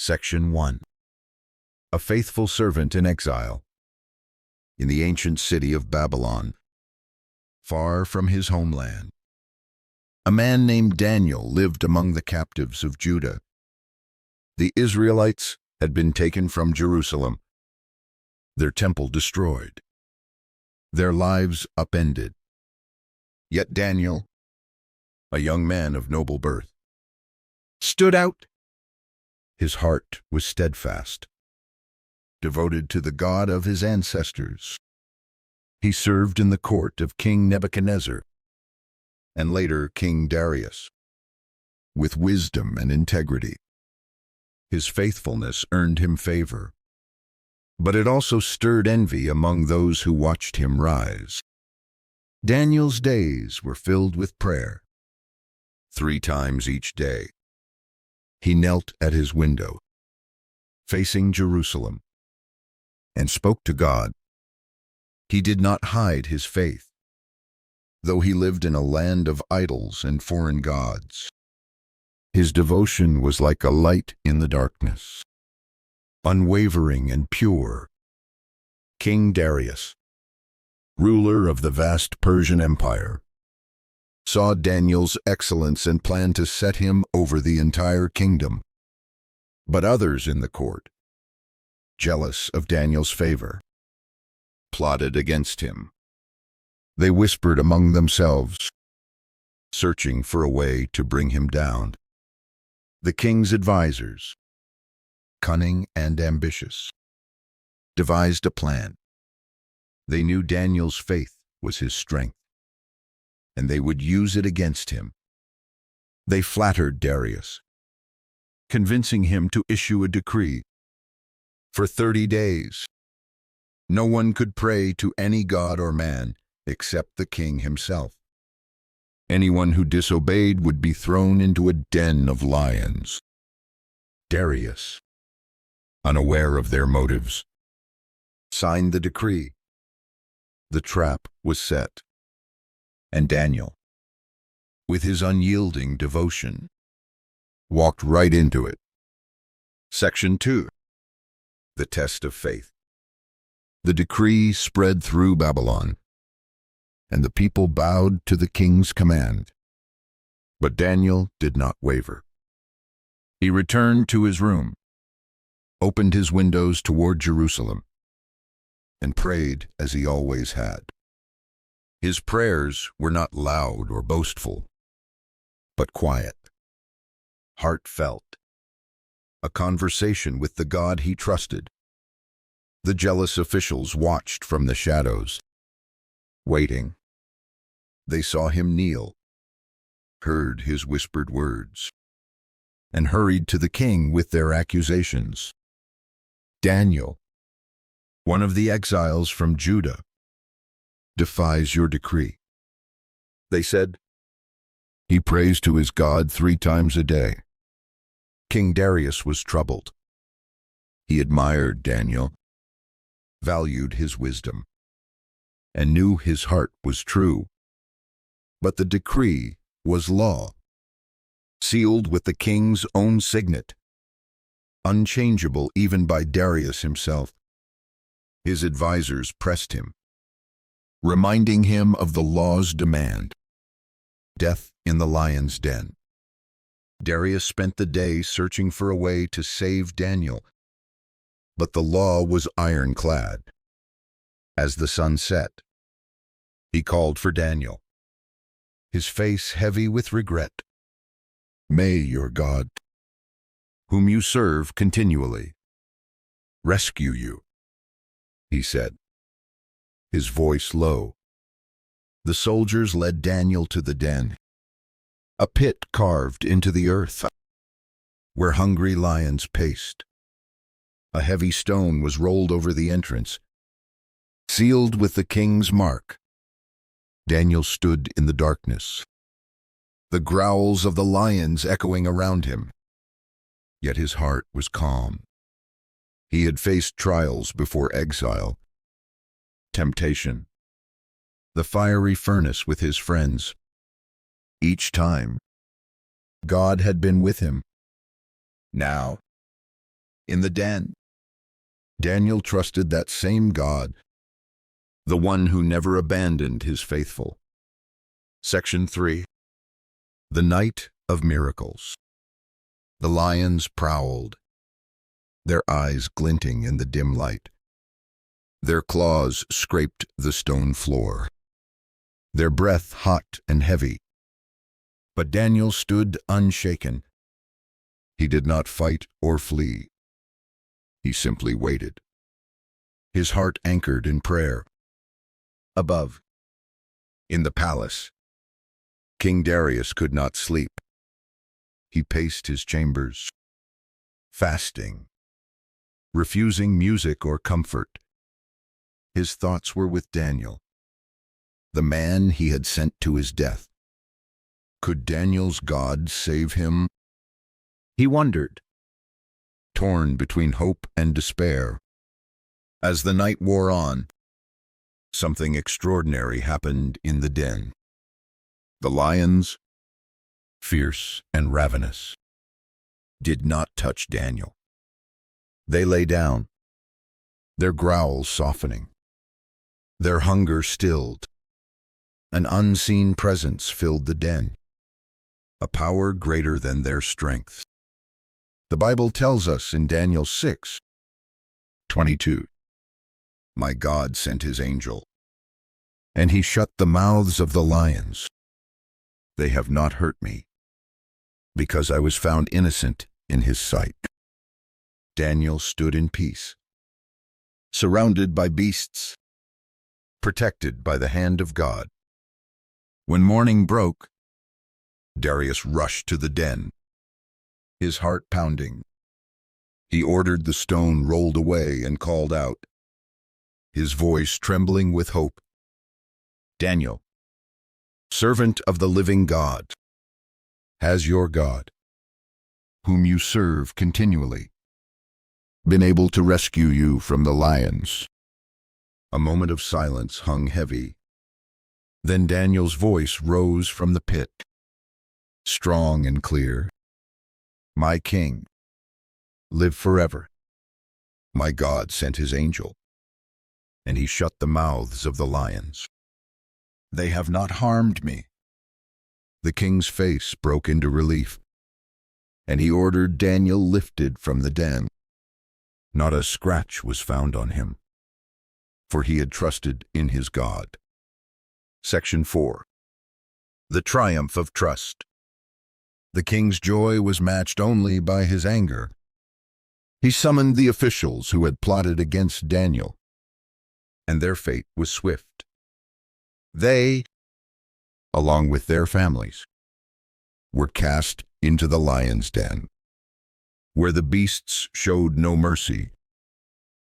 Section 1. A faithful servant in exile. In the ancient city of Babylon, far from his homeland, a man named Daniel lived among the captives of Judah. The Israelites had been taken from Jerusalem, their temple destroyed, their lives upended. Yet Daniel, a young man of noble birth, stood out. His heart was steadfast, devoted to the God of his ancestors. He served in the court of King Nebuchadnezzar and later King Darius, with wisdom and integrity. His faithfulness earned him favor, but it also stirred envy among those who watched him rise. Daniel's days were filled with prayer. 3 times each day, he knelt at his window, facing Jerusalem, and spoke to God. He did not hide his faith, though he lived in a land of idols and foreign gods. His devotion was like a light in the darkness, unwavering and pure. King Darius, ruler of the vast Persian Empire, saw Daniel's excellence and planned to set him over the entire kingdom. But others in the court, jealous of Daniel's favor, plotted against him. They whispered among themselves, searching for a way to bring him down. The king's advisors, cunning and ambitious, devised a plan. They knew Daniel's faith was his strength, and they would use it against him. They flattered Darius, convincing him to issue a decree. For 30 days, no one could pray to any god or man except the king himself. Anyone who disobeyed would be thrown into a den of lions. Darius, unaware of their motives, signed the decree. The trap was set, and Daniel, with his unyielding devotion, walked right into it. Section 2. The test of faith. The decree spread through Babylon, and the people bowed to the king's command. But Daniel did not waver. He returned to his room, opened his windows toward Jerusalem, and prayed as he always had. His prayers were not loud or boastful, but quiet, heartfelt, a conversation with the God he trusted. The jealous officials watched from the shadows, waiting. They saw him kneel, heard his whispered words, and hurried to the king with their accusations. Daniel, one of the exiles from Judah, defies your decree. They said, he prays to his God 3 times a day. King Darius was troubled. He admired Daniel, valued his wisdom, and knew his heart was true. But the decree was law, sealed with the king's own signet, unchangeable even by Darius himself. His advisors pressed him, reminding him of the law's demand: death in the lion's den. Darius spent the day searching for a way to save Daniel, but the law was ironclad. As the sun set, he called for Daniel, his face heavy with regret. May your God, whom you serve continually, rescue you, he said, his voice low. The soldiers led Daniel to the den, a pit carved into the earth, where hungry lions paced. A heavy stone was rolled over the entrance, sealed with the king's mark. Daniel stood in the darkness, the growls of the lions echoing around him. Yet his heart was calm. He had faced trials before exile, temptation, the fiery furnace with his friends. Each time, God had been with him. Now, in the den. Daniel trusted that same God, the one who never abandoned his faithful. Section 3. The Night of Miracles. The lions prowled, their eyes glinting in the dim light. Their claws scraped the stone floor, their breath hot and heavy. But Daniel stood unshaken. He did not fight or flee. He simply waited, his heart anchored in prayer. Above, in the palace, King Darius could not sleep. He paced his chambers, fasting, refusing music or comfort. His thoughts were with Daniel, the man he had sent to his death. Could Daniel's God save him? He wondered, torn between hope and despair. As the night wore on, something extraordinary happened in the den. The lions, fierce and ravenous, did not touch Daniel. They lay down, their growls softening, their hunger stilled. An unseen presence filled the den, a power greater than their strength. The Bible tells us in Daniel 6:22, "My God sent his angel, and he shut the mouths of the lions. They have not hurt me, because I was found innocent in his sight." Daniel stood in peace, surrounded by beasts, protected by the hand of God. When morning broke, Darius rushed to the den, his heart pounding. He ordered the stone rolled away and called out, his voice trembling with hope, "Daniel, servant of the living God, has your God, whom you serve continually, been able to rescue you from the lions?" A moment of silence hung heavy. Then Daniel's voice rose from the pit, strong and clear. "My king, live forever. My God sent his angel, and he shut the mouths of the lions. They have not harmed me." The king's face broke into relief, and he ordered Daniel lifted from the den. Not a scratch was found on him, for he had trusted in his God. Section 4. The Triumph of Trust. The king's joy was matched only by his anger. He summoned the officials who had plotted against Daniel, and their fate was swift. They, along with their families, were cast into the lion's den, where the beasts showed no mercy.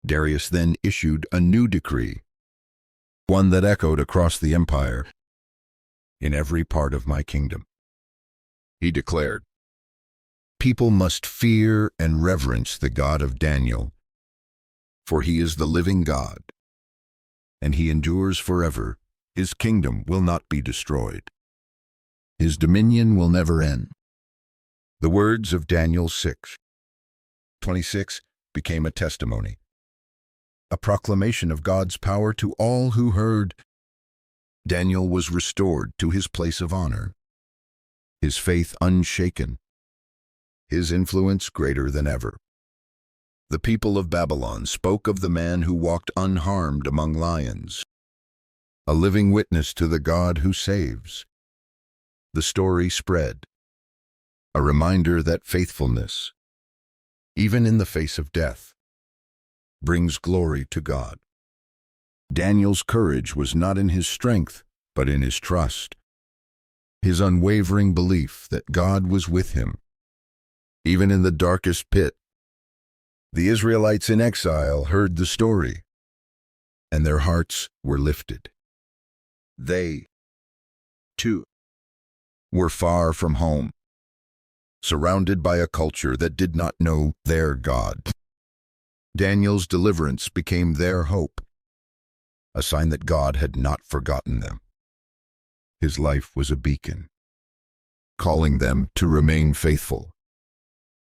Darius then issued a new decree, one that echoed across the empire. "In every part of my kingdom," he declared, "people must fear and reverence the God of Daniel, for he is the living God, and he endures forever. His kingdom will not be destroyed. His dominion will never end." The words of Daniel 6:26 became a testimony, a proclamation of God's power to all who heard. Daniel was restored to his place of honor, his faith unshaken, his influence greater than ever. The people of Babylon spoke of the man who walked unharmed among lions, a living witness to the God who saves. The story spread, a reminder that faithfulness, even in the face of death, brings glory to God. Daniel's courage was not in his strength, but in his trust, his unwavering belief that God was with him, even in the darkest pit. The Israelites in exile heard the story, and their hearts were lifted. They, too, were far from home, surrounded by a culture that did not know their God. Daniel's deliverance became their hope, a sign that God had not forgotten them. His life was a beacon, calling them to remain faithful,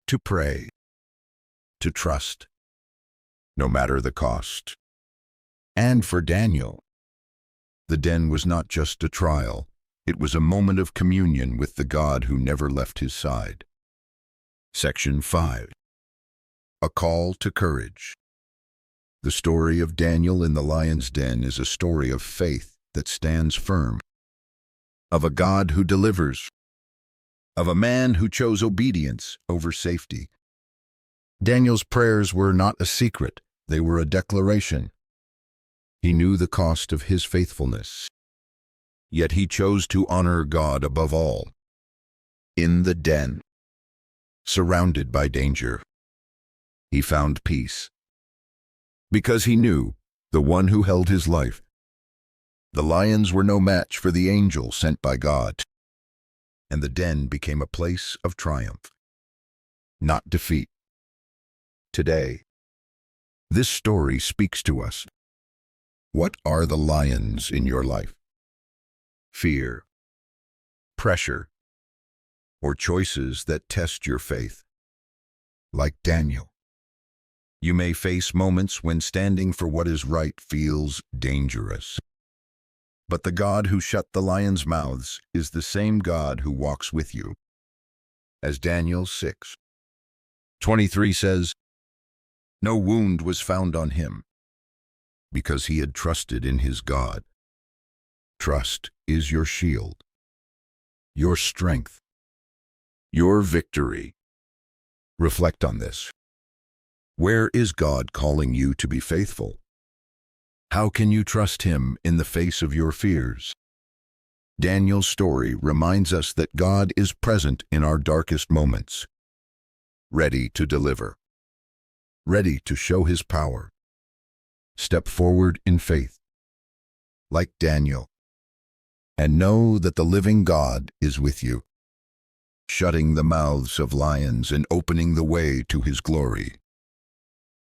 to pray, to trust, no matter the cost. And for Daniel, the den was not just a trial, it was a moment of communion with the God who never left his side. Section 5. A call to courage. The story of Daniel in the lion's den is a story of faith that stands firm, of a God who delivers, of a man who chose obedience over safety. Daniel's prayers were not a secret, they were a declaration. He knew the cost of his faithfulness, yet he chose to honor God above all. In the den, surrounded by danger, he found peace, because he knew the one who held his life. The lions were no match for the angel sent by God, and the den became a place of triumph, not defeat. Today, this story speaks to us. What are the lions in your life? Fear, pressure, or choices that test your faith? Like Daniel, you may face moments when standing for what is right feels dangerous. But the God who shut the lions' mouths is the same God who walks with you. As Daniel 6:23 says, no wound was found on him, because he had trusted in his God. Trust is your shield, your strength, your victory. Reflect on this. Where is God calling you to be faithful? How can you trust him in the face of your fears? Daniel's story reminds us that God is present in our darkest moments, ready to deliver, ready to show his power. Step forward in faith, like Daniel, and know that the living God is with you, shutting the mouths of lions and opening the way to his glory.